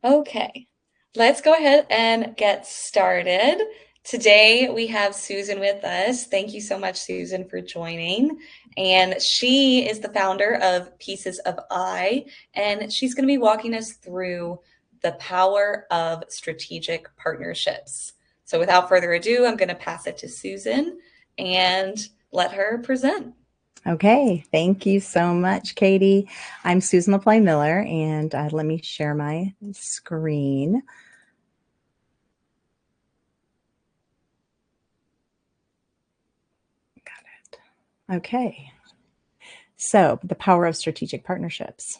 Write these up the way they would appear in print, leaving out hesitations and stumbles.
Okay, let's go ahead and get started. Today we have Susan with us. Thank you so much, Susan, for joining. And she is the founder of Pieces of I, and she's going to be walking us through the power of strategic partnerships. So without further ado, I'm going to pass it to Susan and let her present. Okay, thank you so much, Katie. I'm Susan LePlae Miller, and let me share my screen. Got it. Okay, so the power of strategic partnerships.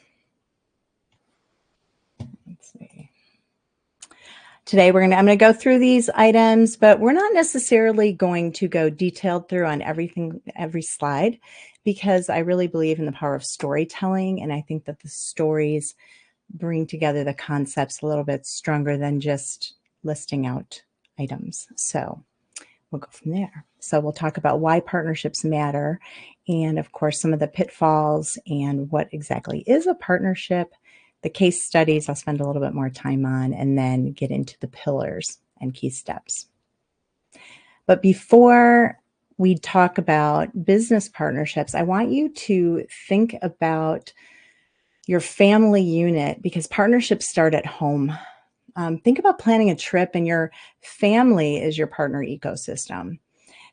Let's see. Today I'm going to go through these items, but we're not necessarily going to go detailed through on every slide, because I really believe in the power of storytelling, and I think that the stories bring together the concepts a little bit stronger than just listing out items. So we'll go from there. So we'll talk about why partnerships matter, and of course some of the pitfalls and what exactly is a partnership. The case studies I'll spend a little bit more time on, and then get into the pillars and key steps. But before we talk about business partnerships, I want you to think about your family unit, because partnerships start at home. Think about planning a trip and your family is your partner ecosystem.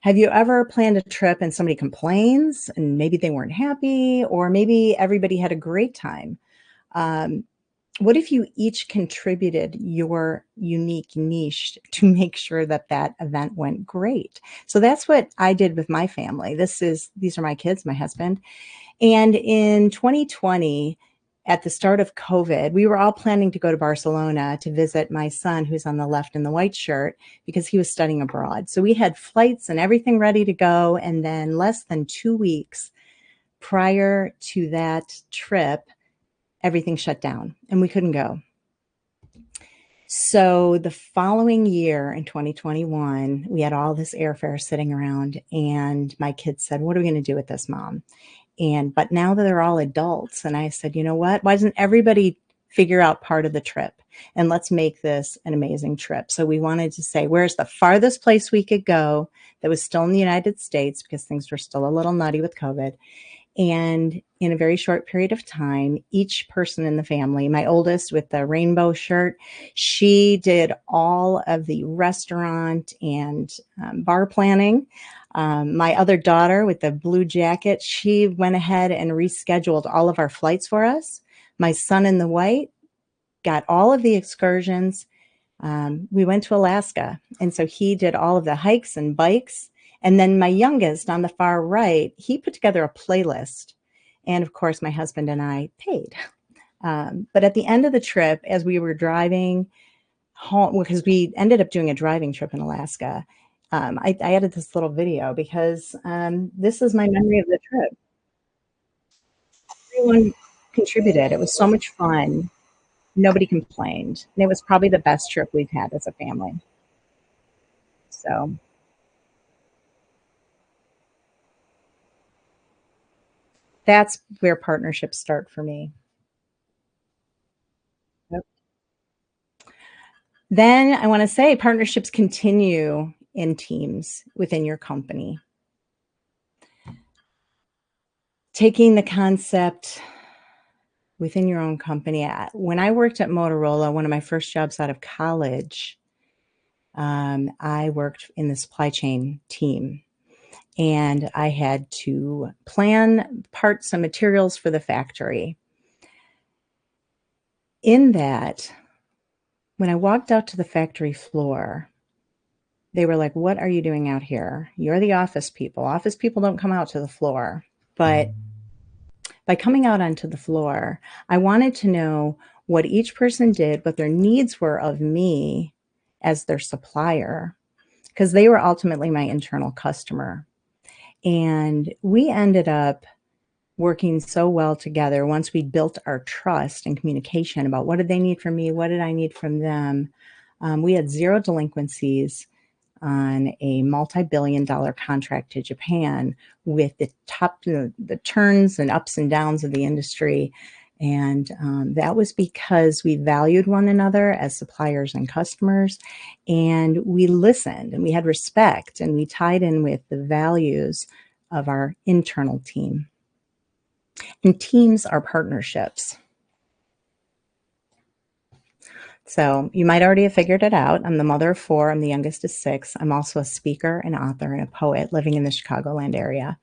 Have you ever planned a trip and somebody complains and maybe they weren't happy, or maybe everybody had a great time? What if you each contributed your unique niche to make sure that that event went great? So that's what I did with my family. These are my kids, my husband. And in 2020, at the start of COVID, we were all planning to go to Barcelona to visit my son, who's on the left in the white shirt, because he was studying abroad. So we had flights and everything ready to go. And then less than 2 weeks prior to that trip, everything shut down and we couldn't go. So the following year in 2021, we had all this airfare sitting around, and my kids said, "What are we going to do with this, Mom?" But now that they're all adults, and I said, you know what? Why doesn't everybody figure out part of the trip, and let's make this an amazing trip? So we wanted to say, where's the farthest place we could go that was still in the United States, because things were still a little nutty with COVID. And in a very short period of time, each person in the family, my oldest with the rainbow shirt, she did all of the restaurant and bar planning. My other daughter with the blue jacket, she went ahead and rescheduled all of our flights for us. My son in the white got all of the excursions. We went to Alaska, and so he did all of the hikes and bikes. And then my youngest on the far right, he put together a playlist. And of course, my husband and I paid. But at the end of the trip, as we were driving home, because we ended up doing a driving trip in Alaska, I added this little video because this is my memory of the trip. Everyone contributed. It was so much fun. Nobody complained. And it was probably the best trip we've had as a family. So that's where partnerships start for me. Yep. Then I want to say partnerships continue in teams within your company. Taking the concept within your own company. When I worked at Motorola, one of my first jobs out of college, I worked in the supply chain team. And I had to plan parts and materials for the factory. In that, when I walked out to the factory floor, they were like, "What are you doing out here? You're the office people. Office people don't come out to the floor." But by coming out onto the floor, I wanted to know what each person did, what their needs were of me as their supplier, because they were ultimately my internal customer. And we ended up working so well together once we built our trust and communication about what did they need from me, what did I need from them. We had zero delinquencies. on a multi-billion-dollar contract to Japan with the turns and ups and downs of the industry. And that was because we valued one another as suppliers and customers, and we listened and we had respect, and we tied in with the values of our internal team. And teams are partnerships. So you might already have figured it out. I'm the mother of 4. I'm the youngest of 6. I'm also a speaker, an author, and a poet living in the Chicagoland area.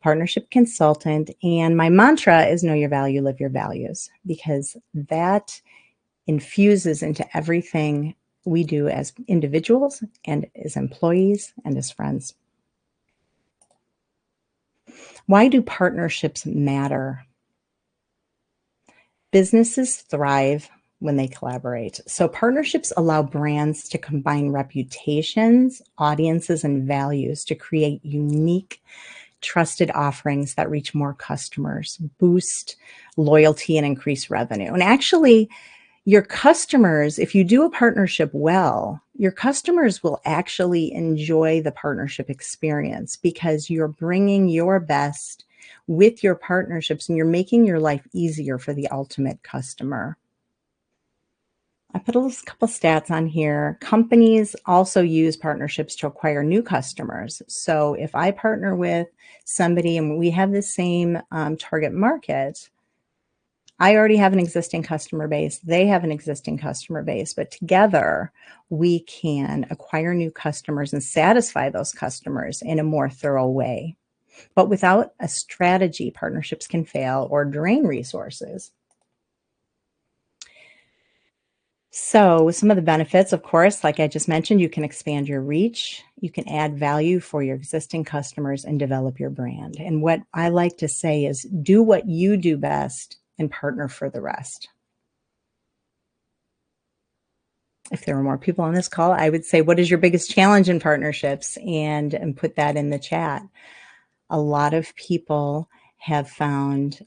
Partnership consultant. And my mantra is know your value, live your values, because that infuses into everything we do as individuals and as employees and as friends. Why do partnerships matter? Businesses thrive when they collaborate. So partnerships allow brands to combine reputations, audiences, and values to create unique, trusted offerings that reach more customers, boost loyalty, and increase revenue. And actually, your customers, if you do a partnership well, your customers will actually enjoy the partnership experience because you're bringing your best with your partnerships and you're making your life easier for the ultimate customer. I put a couple stats on here. Companies also use partnerships to acquire new customers. So if I partner with somebody and we have the same target market, I already have an existing customer base. They have an existing customer base, but together we can acquire new customers and satisfy those customers in a more thorough way. But without a strategy, partnerships can fail or drain resources. So some of the benefits, of course, like I just mentioned, you can expand your reach, you can add value for your existing customers and develop your brand. And what I like to say is do what you do best and partner for the rest. If there were more people on this call, I would say, what is your biggest challenge in partnerships? And put that in the chat. A lot of people have found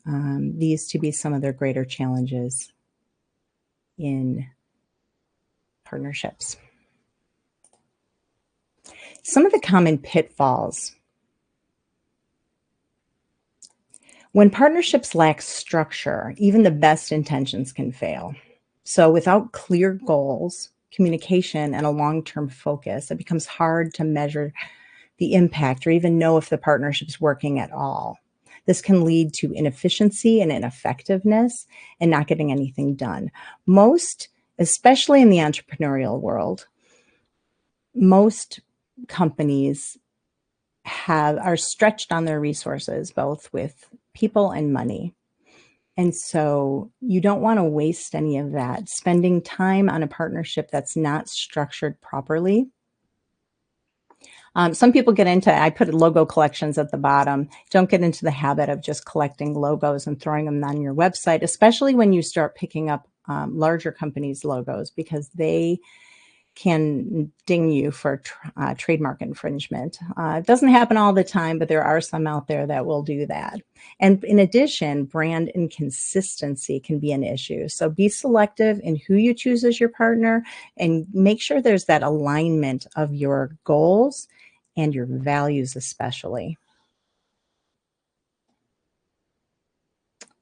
these to be some of their greater challenges in partnerships. Some of the common pitfalls. When partnerships lack structure, even the best intentions can fail. So without clear goals, communication, and a long-term focus, it becomes hard to measure the impact or even know if the partnership's working at all. This can lead to inefficiency and ineffectiveness and not getting anything done. Most, especially in the entrepreneurial world, most companies are stretched on their resources, both with people and money. And so you don't want to waste any of that. Spending time on a partnership that's not structured properly. Some people get into, I put logo collections at the bottom. Don't get into the habit of just collecting logos and throwing them on your website, especially when you start picking up larger companies' logos, because they can ding you for trademark infringement. It doesn't happen all the time, but there are some out there that will do that. And in addition, brand inconsistency can be an issue. So be selective in who you choose as your partner and make sure there's that alignment of your goals and your values especially.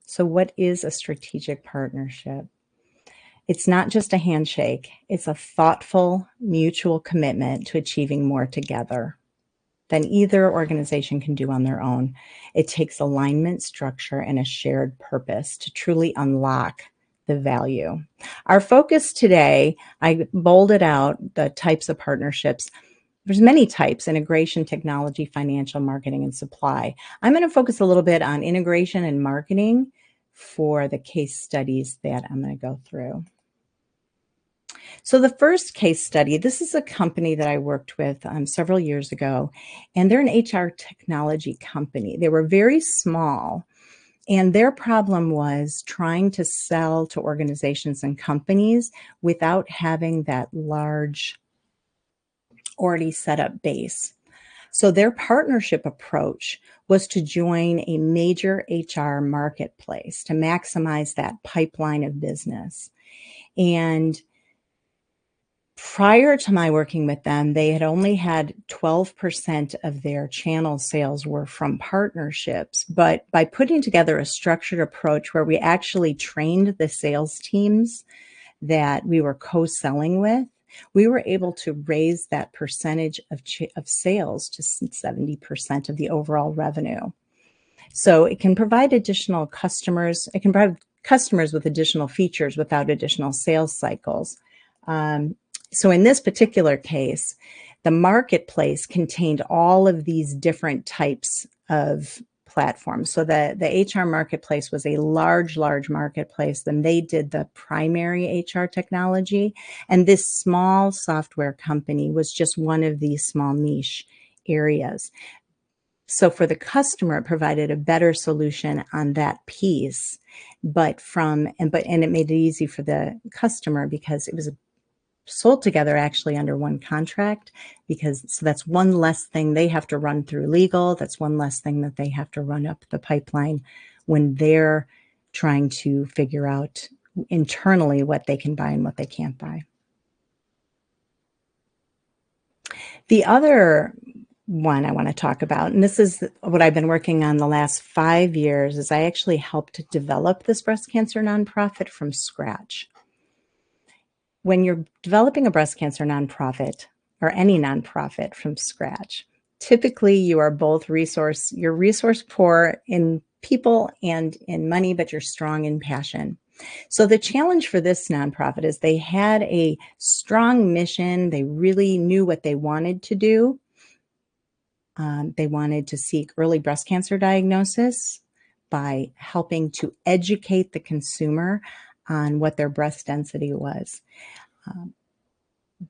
So what is a strategic partnership? It's not just a handshake. It's a thoughtful, mutual commitment to achieving more together than either organization can do on their own. It takes alignment, structure, and a shared purpose to truly unlock the value. Our focus today, I bolded out the types of partnerships. There's many types: integration, technology, financial, marketing, and supply. I'm going to focus a little bit on integration and marketing for the case studies that I'm going to go through. So the first case study, this is a company that I worked with several years ago, and they're an HR technology company. They were very small, and their problem was trying to sell to organizations and companies without having that large, already set up base. So their partnership approach was to join a major HR marketplace to maximize that pipeline of business. And Prior to my working with them, they had only had 12% of their channel sales were from partnerships. But by putting together a structured approach where we actually trained the sales teams that we were co-selling with, we were able to raise that percentage of sales to 70% of the overall revenue. So it can provide additional customers. It can provide customers with additional features without additional sales cycles. So in this particular case, the marketplace contained all of these different types of platforms. So the HR marketplace was a large marketplace. Then they did the primary HR technology. And this small software company was just one of these small niche areas. So for the customer, it provided a better solution on that piece, but it made it easy for the customer because it was sold together actually under one contract, so that's one less thing they have to run through legal. That's one less thing that they have to run up the pipeline when they're trying to figure out internally what they can buy and what they can't buy. The other one I want to talk about, and this is what I've been working on the last 5 years, is I actually helped develop this breast cancer nonprofit from scratch. When you're developing a breast cancer nonprofit or any nonprofit from scratch, typically you are both you're resource poor in people and in money, but you're strong in passion. So the challenge for this nonprofit is they had a strong mission. They really knew what they wanted to do. They wanted to seek early breast cancer diagnosis by helping to educate the consumer on what their breast density was.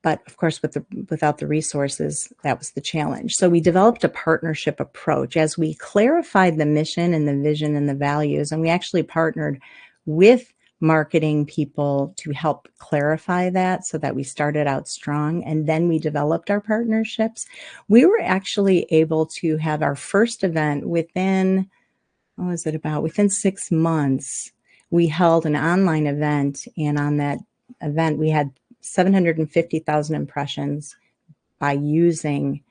But of course, without the resources, that was the challenge. So we developed a partnership approach as we clarified the mission and the vision and the values, and we actually partnered with marketing people to help clarify that so that we started out strong, and then we developed our partnerships. We were actually able to have our first event within 6 months. We held an online event, and on that event, we had 750,000 impressions by using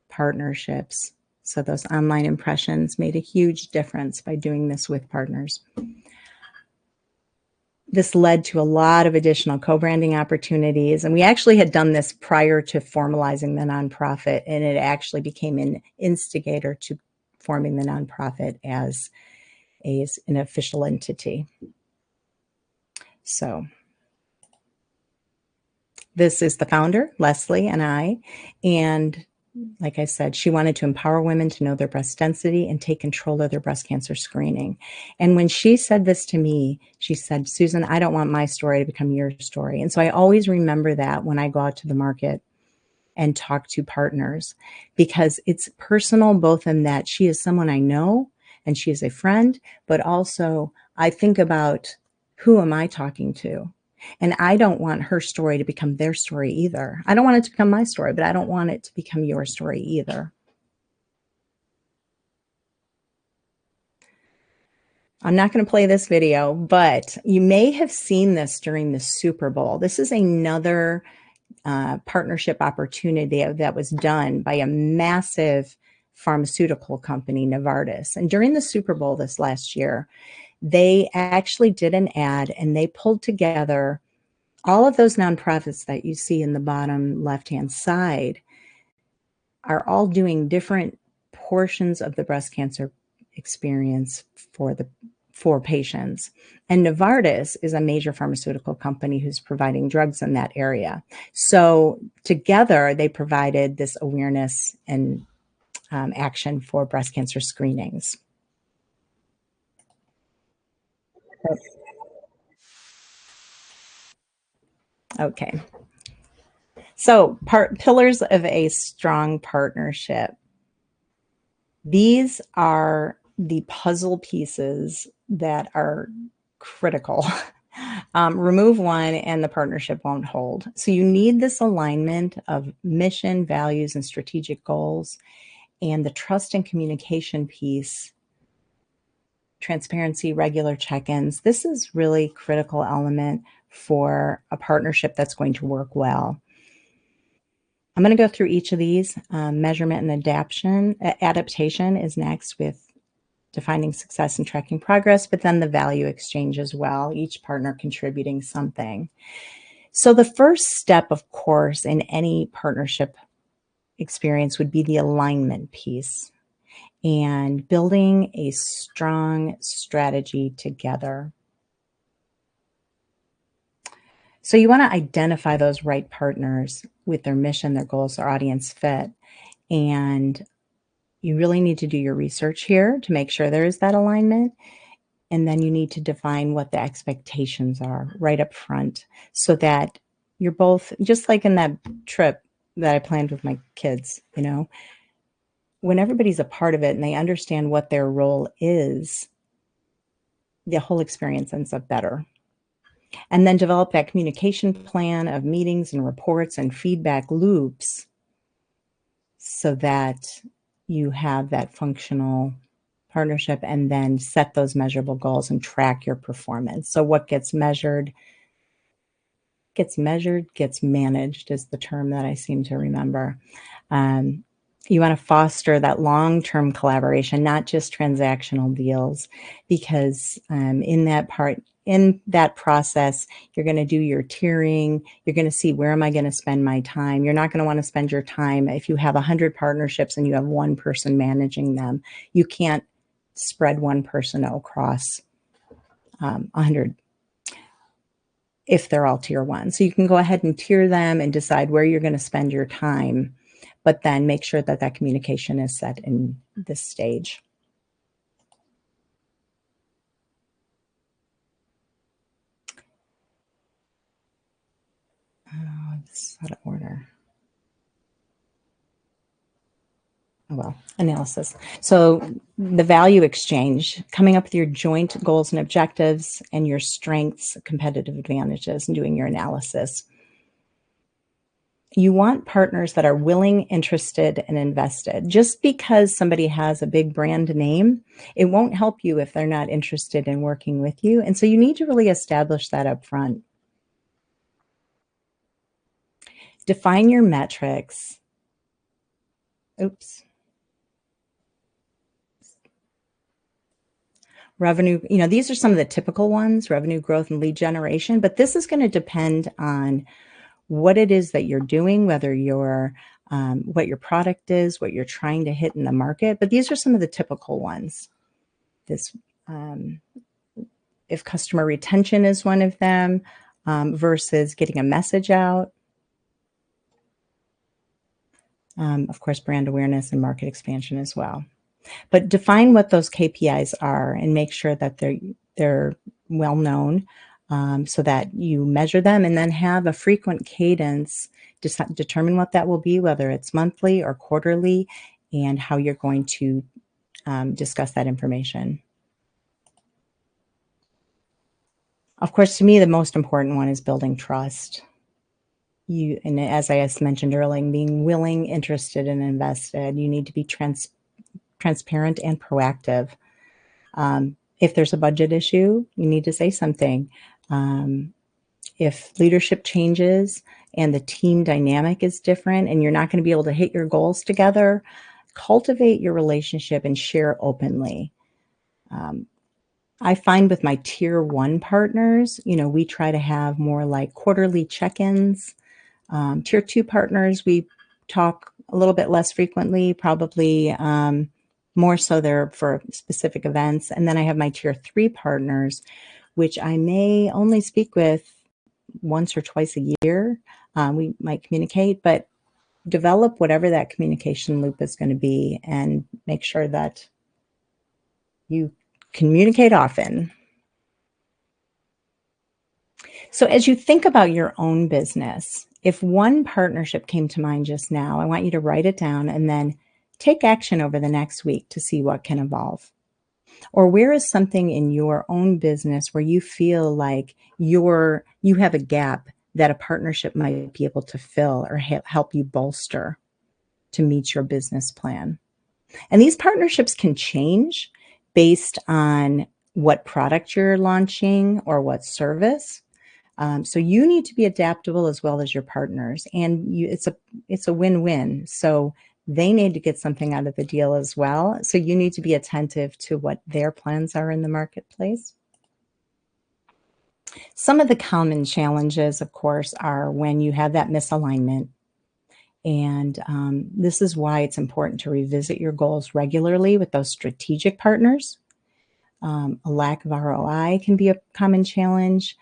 partnerships. So those online impressions made a huge difference by doing this with partners. This led to a lot of additional co-branding opportunities. And we actually had done this prior to formalizing the nonprofit, and it actually became an instigator to forming the nonprofit as an official entity. So this is the founder, Leslie, and I. And like I said, she wanted to empower women to know their breast density and take control of their breast cancer screening. And when she said this to me, she said, "Susan, I don't want my story to become your story." And so I always remember that when I go out to the market and talk to partners, because it's personal, both in that she is someone I know and she is a friend, but also I think about, who am I talking to? And I don't want her story to become their story either. I don't want it to become my story, but I don't want it to become your story either. I'm not going to play this video, but you may have seen this during the Super Bowl. This is another partnership opportunity that was done by a massive pharmaceutical company, Novartis. And during the Super Bowl this last year, they actually did an ad, and they pulled together all of those nonprofits that you see in the bottom left-hand side are all doing different portions of the breast cancer experience for patients. And Novartis is a major pharmaceutical company who's providing drugs in that area. So together, they provided this awareness and action for breast cancer screenings. Okay. So pillars of a strong partnership. These are the puzzle pieces that are critical. Remove one and the partnership won't hold. So you need this alignment of mission, values, and strategic goals, and the trust and communication piece, transparency, regular check-ins. This is really critical element for a partnership that's going to work well. I'm going to go through each of these. Measurement and adaptation is next, with defining success and tracking progress, but then the value exchange as well, each partner contributing something. So the first step, of course, in any partnership experience would be the alignment piece and building a strong strategy together. So you want to identify those right partners with their mission, their goals, their audience fit, and you really need to do your research here to make sure there is that alignment. And then you need to define what the expectations are right up front so that you're both, just like in that trip that I planned with my kids, when everybody's a part of it and they understand what their role is, the whole experience ends up better. And then develop that communication plan of meetings and reports and feedback loops so that you have that functional partnership, and then set those measurable goals and track your performance. So what gets measured, gets managed is the term that I seem to remember. You want to foster that long-term collaboration, not just transactional deals, because in that process, you're going to do your tiering. You're going to see, where am I going to spend my time? You're not going to want to spend your time, if you have 100 partnerships and you have one person managing them, you can't spread one person across 100 if they're all tier one. So you can go ahead and tier them and decide where you're going to spend your time, but then make sure that that communication is set in this stage. Oh, this is out of order. Oh, well, analysis. So the value exchange, coming up with your joint goals and objectives and your strengths, competitive advantages, and doing your analysis. You want partners that are willing, interested, and invested. Just because somebody has a big brand name, it won't help you if they're not interested in working with you. And so you need to really establish that up front. Define your metrics. Oops. Revenue, these are some of the typical ones: revenue growth and lead generation, but this is going to depend on what it is that you're doing, whether you're, what your product is, what you're trying to hit in the market. But these are some of the typical ones. If customer retention is one of them, versus getting a message out. Of course, brand awareness and market expansion as well. But define what those KPIs are and make sure that they're well known, so that you measure them, and then have a frequent cadence. Determine what that will be, whether it's monthly or quarterly, and how you're going to discuss that information. Of course, to me, the most important one is building trust. And as I mentioned earlier, being willing, interested, and invested. You need to be transparent and proactive. If there's a budget issue, you need to say something. If leadership changes and the team dynamic is different and you're not going to be able to hit your goals together, cultivate your relationship and share openly. I find with my tier one partners, we try to have more like quarterly check-ins. Tier two partners, we talk a little bit less frequently, probably more so there for specific events. And then I have my tier three partners, which I may only speak with once or twice a year. We might communicate, but develop whatever that communication loop is going to be and make sure that you communicate often. So as you think about your own business, if one partnership came to mind just now, I want you to write it down and then take action over the next week to see what can evolve. Or where is something in your own business where you feel like you have a gap that a partnership might be able to fill or help you bolster to meet your business plan? And these partnerships can change based on what product you're launching or what service. So you need to be adaptable as well as your partners, and it's a win-win. So they need to get something out of the deal as well. So you need to be attentive to what their plans are in the marketplace. Some of the common challenges, of course, are when you have that misalignment. And this is why it's important to revisit your goals regularly with those strategic partners. A lack of ROI can be a common challenge.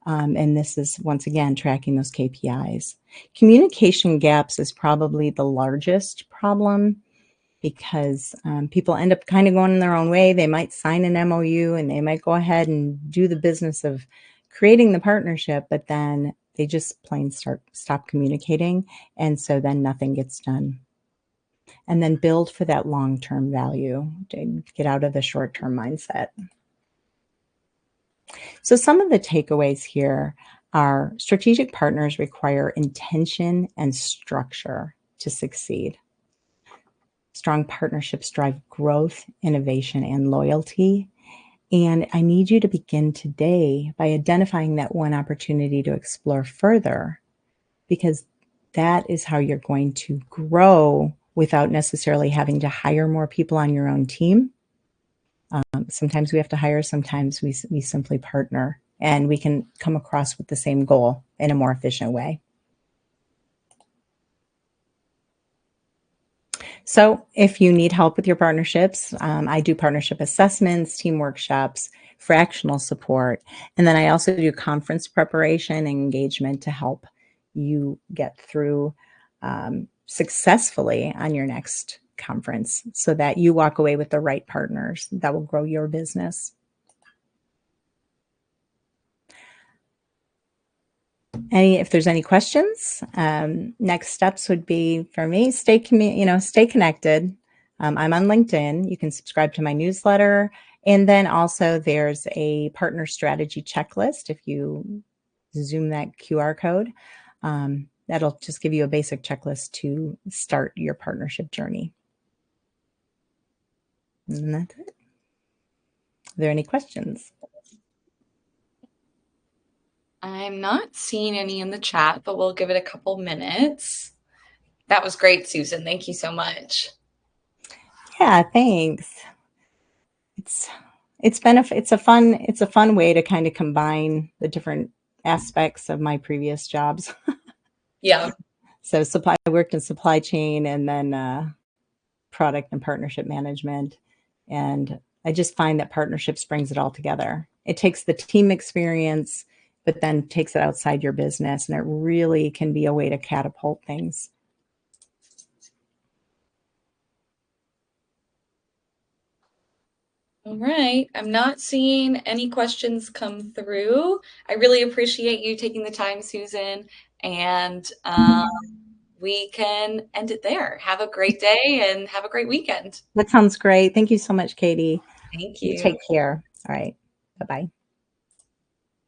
And this is, once again, tracking those KPIs. Communication gaps is probably the largest problem because people end up kind of going their own way. They might sign an MOU and they might go ahead and do the business of creating the partnership, but then they just plain stop communicating. And so then nothing gets done. And then build for that long-term value to get out of the short-term mindset. So some of the takeaways here are strategic partners require intention and structure to succeed. Strong partnerships drive growth, innovation, and loyalty. And I need you to begin today by identifying that one opportunity to explore further, because that is how you're going to grow without necessarily having to hire more people on your own team. Sometimes we have to hire, sometimes we simply partner, and we can come across with the same goal in a more efficient way. So if you need help with your partnerships, I do partnership assessments, team workshops, fractional support, and then I also do conference preparation and engagement to help you get through successfully on your next conference so that you walk away with the right partners that will grow your business. If there's any questions, next steps would be for me, stay connected. I'm on LinkedIn. You can subscribe to my newsletter. And then also there's a partner strategy checklist. If you zoom that QR code, that'll just give you a basic checklist to start your partnership journey. And that's it. Are there any questions? I'm not seeing any in the chat, but we'll give it a couple minutes. That was great, Susan. Thank you so much. Yeah, thanks. It's a fun way to kind of combine the different aspects of my previous jobs. Yeah. So I worked in supply chain and then product and partnership management. And I just find that partnerships brings it all together. It takes the team experience, but then takes it outside your business. And it really can be a way to catapult things. All right. I'm not seeing any questions come through. I really appreciate you taking the time, Susan. And we can end it there. Have a great day and have a great weekend. That sounds great. Thank you so much, Katie. Thank You you. take care. All right. Bye-bye.